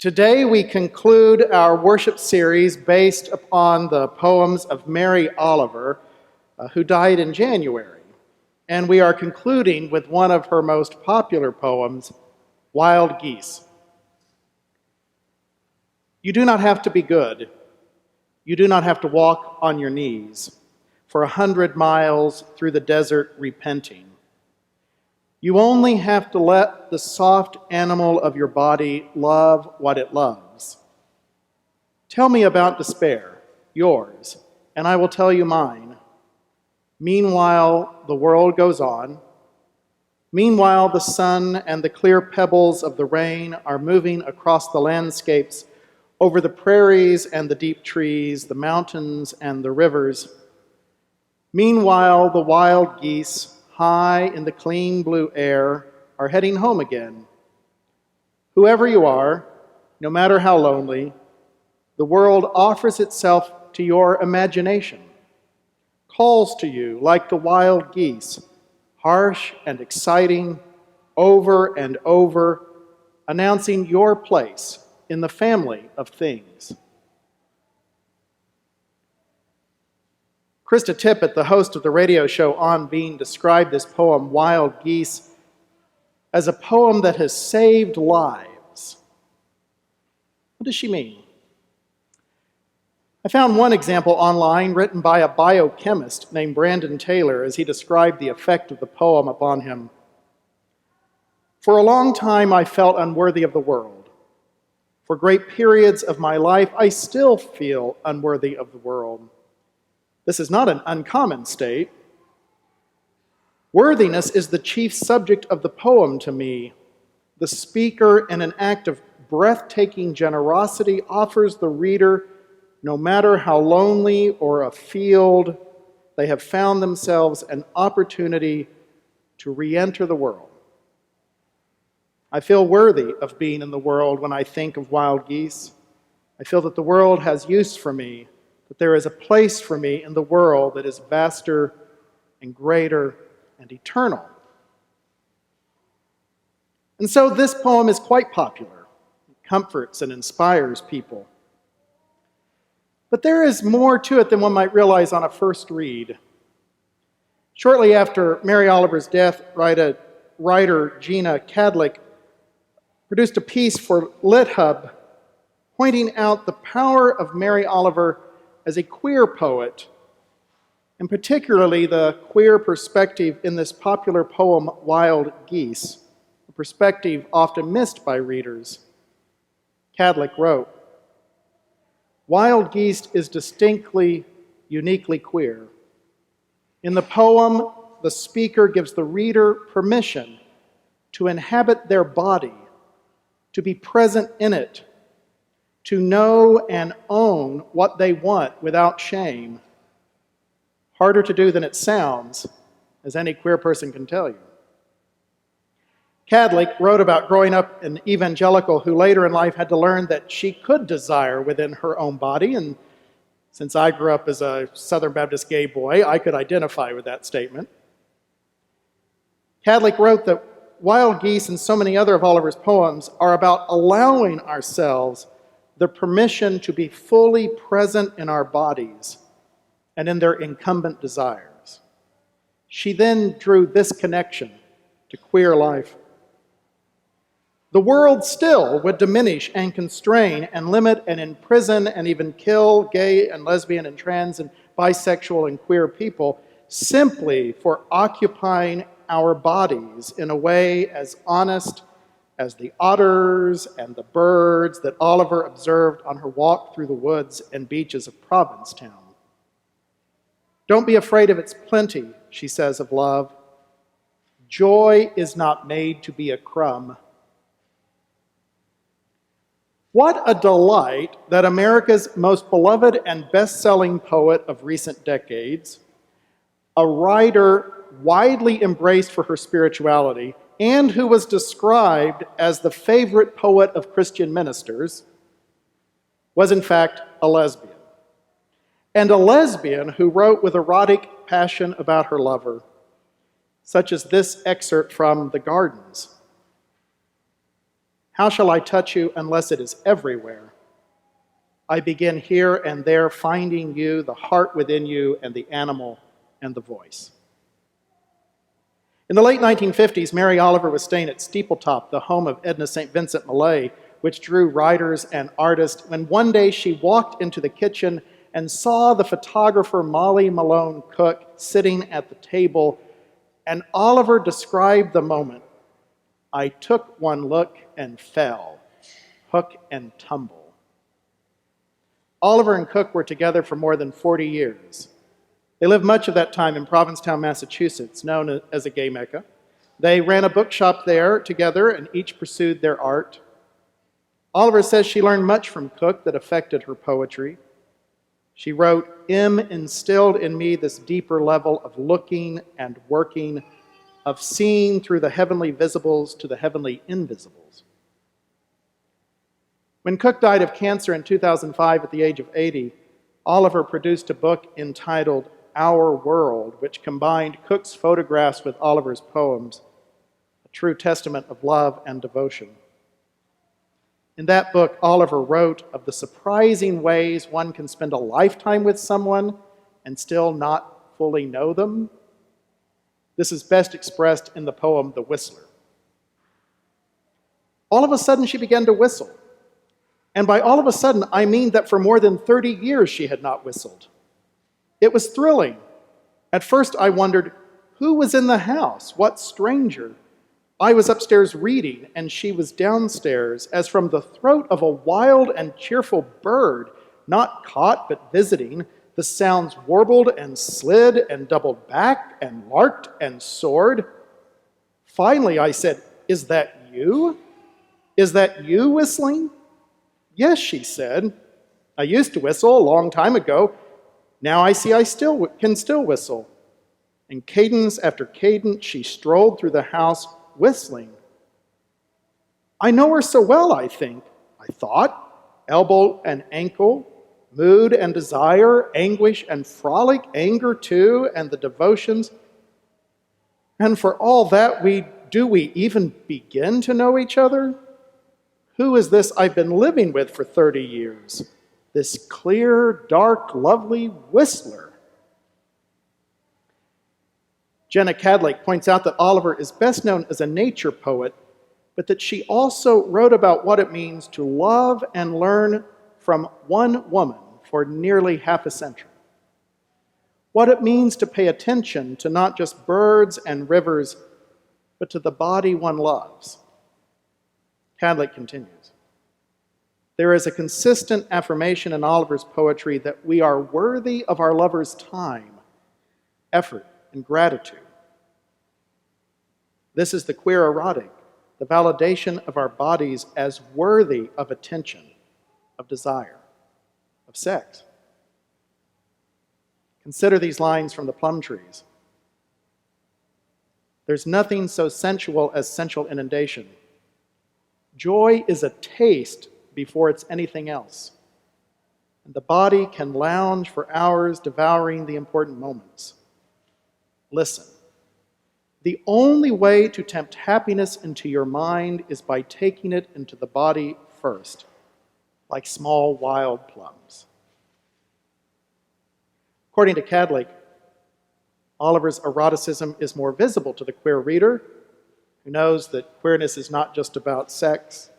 Today we conclude our worship series based upon the poems of Mary Oliver, who died in January. And we are concluding with one of her most popular poems, Wild Geese. You do not have to be good. You do not have to walk on your knees for 100 miles through the desert repenting. You only have to let the soft animal of your body love what it loves. Tell me about despair, yours, and I will tell you mine. Meanwhile, the world goes on. Meanwhile, the sun and the clear pebbles of the rain are moving across the landscapes, over the prairies and the deep trees, the mountains and the rivers. Meanwhile, the wild geese, high in the clean blue air, are heading home again. Whoever you are, no matter how lonely, the world offers itself to your imagination, calls to you like the wild geese, harsh and exciting, over and over, announcing your place in the family of things. Krista Tippett, the host of the radio show On Being, described this poem, Wild Geese, as a poem that has saved lives. What does she mean? I found one example online written by a biochemist named Brandon Taylor as he described the effect of the poem upon him. For a long time, I felt unworthy of the world. For great periods of my life, I still feel unworthy of the world. This is not an uncommon state. Worthiness is the chief subject of the poem to me. The speaker, in an act of breathtaking generosity, offers the reader, no matter how lonely or afield they have found themselves, an opportunity to re-enter the world. I feel worthy of being in the world when I think of wild geese. I feel that the world has use for me, that there is a place for me in the world that is vaster and greater and eternal. And so this poem is quite popular. It comforts and inspires people. But there is more to it than one might realize on a first read. Shortly after Mary Oliver's death, writer Gina Cadlick produced a piece for LitHub pointing out the power of Mary Oliver as a queer poet, and particularly the queer perspective in this popular poem, Wild Geese, a perspective often missed by readers. Cadlick wrote, "Wild Geese is distinctly, uniquely queer. In the poem, the speaker gives the reader permission to inhabit their body, to be present in it, to know and own what they want without shame. Harder to do than it sounds, as any queer person can tell you." Cadlick wrote about growing up an evangelical who later in life had to learn that she could desire within her own body, and since I grew up as a Southern Baptist gay boy, I could identify with that statement. Cadlick wrote that Wild Geese and so many other of Oliver's poems are about allowing ourselves the permission to be fully present in our bodies and in their incumbent desires. She then drew this connection to queer life. The world still would diminish and constrain and limit and imprison and even kill gay and lesbian and trans and bisexual and queer people simply for occupying our bodies in a way as honest as the otters and the birds that Oliver observed on her walk through the woods and beaches of Provincetown. Don't be afraid of its plenty, she says of love. Joy is not made to be a crumb. What a delight that America's most beloved and best-selling poet of recent decades, a writer widely embraced for her spirituality, and who was described as the favorite poet of Christian ministers, was in fact a lesbian. And a lesbian who wrote with erotic passion about her lover, such as this excerpt from The Gardens. How shall I touch you unless it is everywhere? I begin here and there, finding you, the heart within you, and the animal and the voice. In the late 1950s, Mary Oliver was staying at Steepletop, the home of Edna St. Vincent Millay, which drew writers and artists, when one day she walked into the kitchen and saw the photographer Molly Malone Cook sitting at the table, and Oliver described the moment. I took one look and fell, hook and tumble. Oliver and Cook were together for more than 40 years. They lived much of that time in Provincetown, Massachusetts, known as a gay mecca. They ran a bookshop there together and each pursued their art. Oliver says she learned much from Cook that affected her poetry. She wrote, "M instilled in me this deeper level of looking and working, of seeing through the heavenly visibles to the heavenly invisibles." When Cook died of cancer in 2005 at the age of 80, Oliver produced a book entitled Our World, which combined Cook's photographs with Oliver's poems, a true testament of love and devotion. In that book, Oliver wrote of the surprising ways one can spend a lifetime with someone and still not fully know them. This is best expressed in the poem The Whistler. All of a sudden, she began to whistle. And by all of a sudden, I mean that for more than 30 years she had not whistled. It was thrilling. At first I wondered, who was in the house? What stranger? I was upstairs reading, and she was downstairs, as from the throat of a wild and cheerful bird, not caught but visiting, the sounds warbled and slid and doubled back and larked and soared. Finally I said, "Is that you? Is that you whistling?" "Yes," she said. "I used to whistle a long time ago. Now I see I can still whistle." And cadence after cadence, she strolled through the house whistling. I know her so well, I thought. Elbow and ankle, mood and desire, anguish and frolic, anger too, and the devotions. And for all that, do we even begin to know each other? Who is this I've been living with for 30 years? This clear, dark, lovely whistler. Jenna Cadlake points out that Oliver is best known as a nature poet, but that she also wrote about what it means to love and learn from one woman for nearly half a century. What it means to pay attention to not just birds and rivers, but to the body one loves. Cadlake continues, "There is a consistent affirmation in Oliver's poetry that we are worthy of our lover's time, effort, and gratitude. This is the queer erotic, the validation of our bodies as worthy of attention, of desire, of sex." Consider these lines from the Plum Trees. "There's nothing so sensual as sensual inundation. Joy is a taste before it's anything else. And the body can lounge for hours devouring the important moments. Listen, the only way to tempt happiness into your mind is by taking it into the body first, like small wild plums." According to Cadlake, Oliver's eroticism is more visible to the queer reader, who knows that queerness is not just about sex.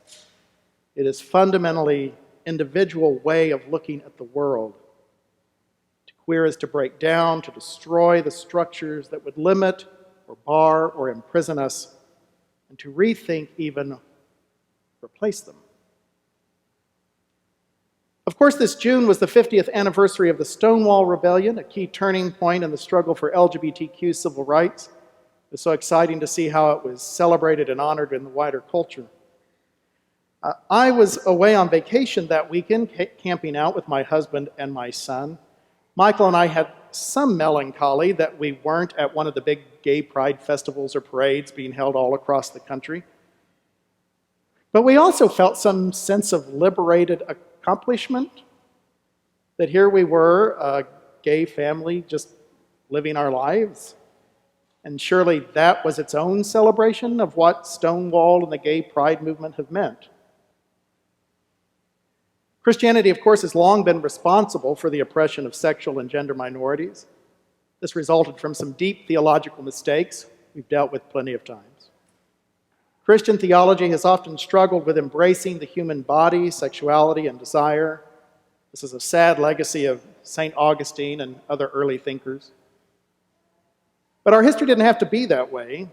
It is fundamentally individual way of looking at the world. To queer is to break down, to destroy the structures that would limit or bar or imprison us, and to rethink, even replace them. Of course, this June was the 50th anniversary of the Stonewall Rebellion, a key turning point in the struggle for LGBTQ civil rights. It was so exciting to see how it was celebrated and honored in the wider culture. I was away on vacation that weekend, camping out with my husband and my son. Michael and I had some melancholy that we weren't at one of the big gay pride festivals or parades being held all across the country. But we also felt some sense of liberated accomplishment, that here we were, a gay family, just living our lives. And surely that was its own celebration of what Stonewall and the gay pride movement have meant. Christianity, of course, has long been responsible for the oppression of sexual and gender minorities. This resulted from some deep theological mistakes we've dealt with plenty of times. Christian theology has often struggled with embracing the human body, sexuality, and desire. This is a sad legacy of St. Augustine and other early thinkers. But our history didn't have to be that way.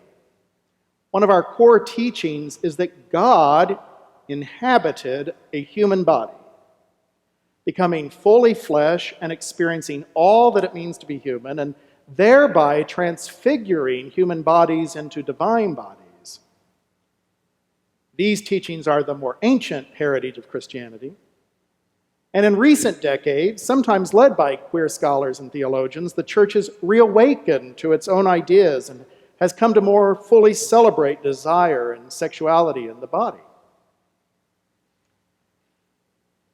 One of our core teachings is that God inhabited a human body, becoming fully flesh and experiencing all that it means to be human, and thereby transfiguring human bodies into divine bodies. These teachings are the more ancient heritage of Christianity. And in recent decades, sometimes led by queer scholars and theologians, the church has reawakened to its own ideas and has come to more fully celebrate desire and sexuality in the body.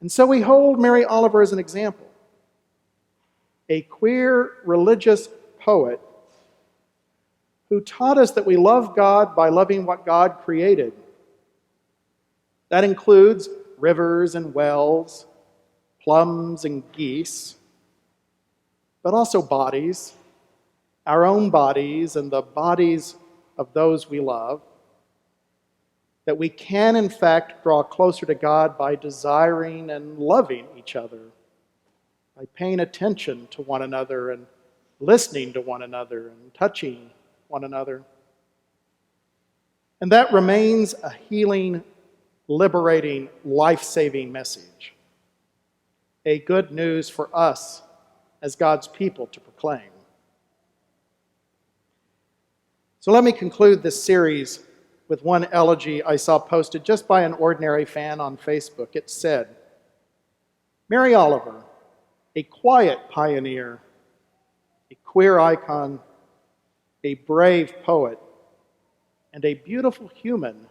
And so we hold Mary Oliver as an example, a queer religious poet who taught us that we love God by loving what God created. That includes rivers and wells, plums and geese, but also bodies, our own bodies and the bodies of those we love, that we can in fact draw closer to God by desiring and loving each other, by paying attention to one another and listening to one another and touching one another. And that remains a healing, liberating, life-saving message. A good news for us as God's people to proclaim. So let me conclude this series with one elegy I saw posted just by an ordinary fan on Facebook. It said, "Mary Oliver, a quiet pioneer, a queer icon, a brave poet, and a beautiful human,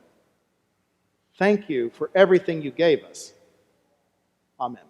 thank you for everything you gave us. Amen."